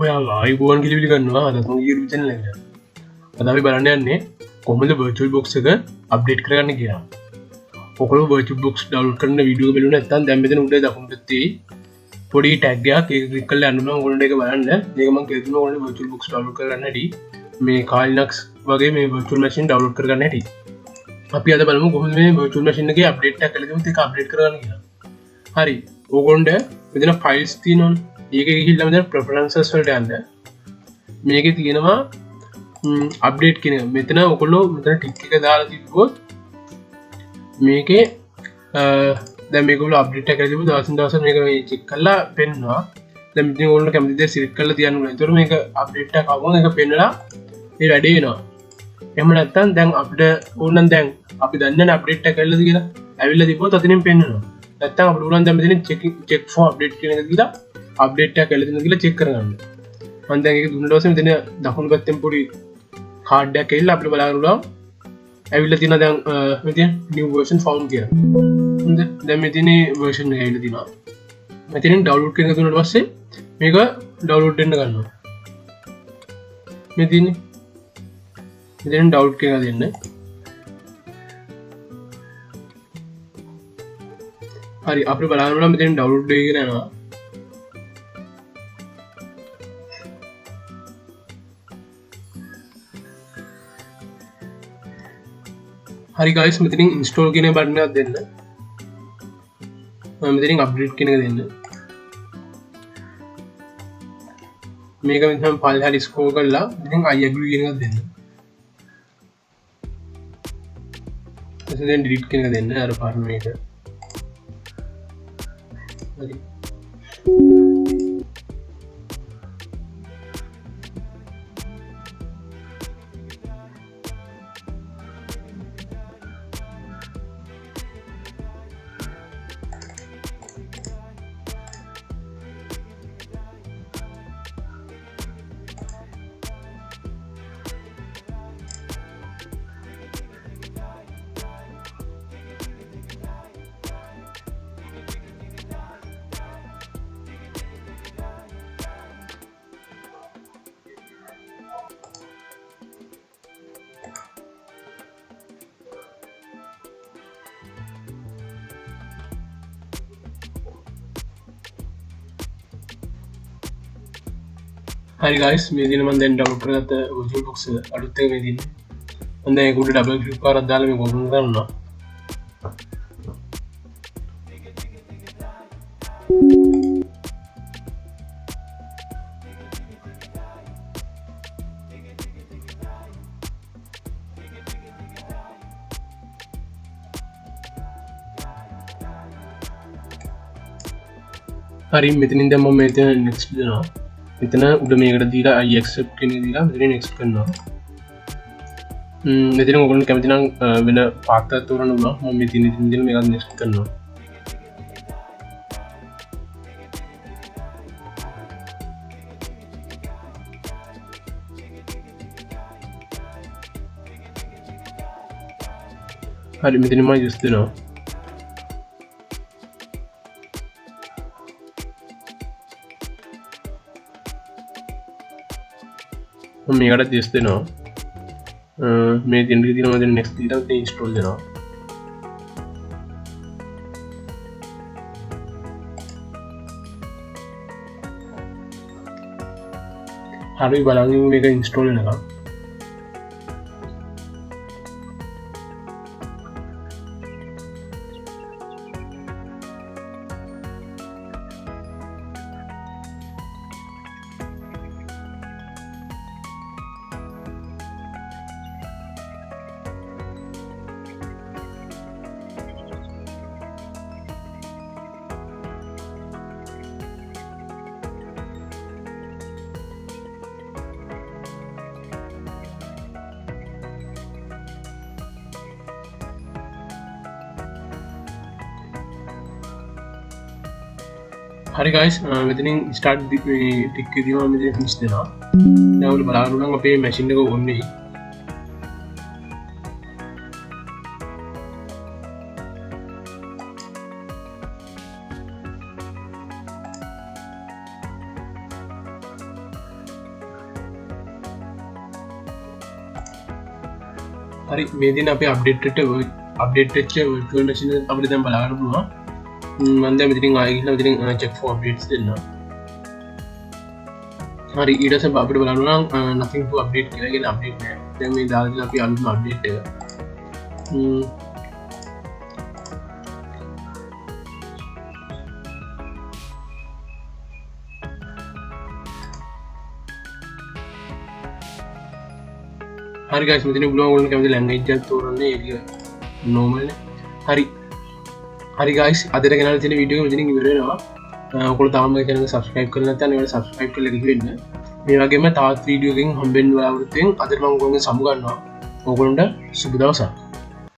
ඔයා ආයිබෝන් කිලිලි ගන්නවා අදම YouTube channel එකට. අද අපි බලන්න යන්නේ කොහොමද virtual box එක අප්ඩේට් කරගන්න කියලා. ඔයගොල්ලෝ virtual box download කරන වීඩියෝ එක බලුවා නැත්නම් දැන් මෙතන උඩ දකුණු පැත්තේ පොඩි tag එකක් ඒක ක්ලික් කරලා යන්න ඕන ඔයගොල්ලන්ට ඒක බලන්න. මේක මම කියලා දුන්නා ඔයගොල්ලෝ virtual box download කරගන්න හැටි. මේ Kali Linux වගේ මේ virtual machine download කරගන්න හැටි. අපි අද බලමු කොහොමද මේ virtual machine එකේ අප්ඩේට් එකක් කරලා දෙමුත් ඒක අප්ඩේට් කරගන්න කියලා. හරි. ඕගොල්ලන්ට මෙතන files තියෙනවනේ. ඒක ගිහිල්ලා මෙතන preferences වලට යන්න. මේකේ තියෙනවා අප්ඩේට් කියන එක. මෙතන ඔයගොල්ලෝ මෙතන ටික් එක දාලා තිබ්බොත් මේකේ දැන් මේගොල්ලෝ අප්ඩේට් එක කරලා තිබ්බොත් දවසින් දවස මේක මේ චෙක් කරලා පෙන්නනවා. දැන් මෙතන ඔයගොල්ලෝ කැමති දේ සිලෙක්ට් කරලා තියන්න ඕනේ. ඒතකොට මේක අප්ඩේට් එකක් ආවම ඒක පෙන්නලා ඒ වැඩේ වෙනවා. එහෙම නැත්නම් දැන් අපිට ඕනනම් දැන් අපි දන්නේ නැහැ අප්ඩේට් එක කරලාද කියලා. ඇවිල්ලා තිබ්බොත් අතනින් පෙන්නනවා. නැත්නම් අපිට ඕනනම් දැන් මෙතන check for update කියන එක දීලා අප්ඩේට් එකක් කරලා තියෙනවද කියලා චෙක් කරගන්න. මම දැන් ඒක දුන්න ඊට පස්සේ මෙතන දකුණු පැත්තෙන් පොඩි කාඩ් එකක් ඇවිල්ලා අපිට බලන්න පුළුවන්. ඇවිල්ලා තියෙනවා දැන් මෙතන new version found කියලා. හරිද? දැන් මෙතන version එක ඇවිල්ලා තියෙනවා. මෙතනින් download කරන එක දුන්නාට පස්සේ මේක download වෙන්න ගන්නවා. මෙතන download කරලා දෙන්න. හරි අපිට බලන්න පුළුවන් මෙතන download වෙගෙන යනවා. හරි guys මෙතනින් install කියන බටන් එකක් දෙන්න. මම මෙතනින් update කියන එක දෙන්න. මේක මෙතන පල්ලෙහාට scroll කරලා මෙතනින් I agree කියන එකක් දෙන්න. ඊට පස්සේ delete කියන එක දෙන්න අර පාරම මේක. හරි. හරි guys මේ දින මම දැන් download කරගත්ත virtual box අලුත් එක මේ දින මම දැන් ඒක උඩ double click කරලා දාලා මේක open කරනවා. හරි මෙතනින් දැන් මම මෙතන next දෙනවා. මෙතන උඩ මේකට දීලා I accept කියන එක දීලා මෙතන next කරනවා. මෙතන ඔයගොල්ලෝ කැමති නම් වෙන පාත් එකක් තෝරන්න පුළුවන්. මම මෙතන ඉතින් මේක next කරනවා. හරි මෙතන මම just දෙනවා. මේකට දෙස් දෙනවා. මේ තියෙන දේ තියෙනවා දැන් next දීලා ඉතින් install දෙනවා. හරි බලන්න මේක install වෙනකම්. හරි guys මෙතනින් start ටික් එකේදී මම මෙතන finish දෙනවා. දැන් ඔයාලා බලන්න නම් අපේ machine එක on වෙයි. හරි මේදින අප අප්ඩේට්ට අප්ඩේට් virtual machine අපිට දැන් බලන්න පුළුවන් මම දැන් මෙතනින් ආයෙ ගිහලා මෙතනින් check for updates දෙන්න හරි ඊට පස්සේ අපිට බලන්න නම් nothing to update කියලා කියන අප්ඩේට් නෑ දැන් මේ දාලා තියෙන අපි අලුත්ම අප්ඩේට් එක හරි guys මෙතන පුළුවන් ඔයගොල්ලෝ කැමති ලැන්ග්වේජ් එකක් තෝරන්න ඒක normal නේ හරි හරි guys අදට ගෙනල්ලා තියෙන වීඩියෝ එක මෙතනින් ඉවර වෙනවා ඔයගොල්ලෝ තාම මේ channel එක subscribe කරලා නැත්නම් ඒකට subscribe කරලා ගිහින් ඉන්න මේ වගේම තවත් වීඩියෝ එකකින් හම්බෙන්න බලාපොරොත්තු වෙන අදට මම ඔයගොල්ලන්ගෙන් සමු ගන්නවා ඔයගොල්ලන්ට සුබ දවසක්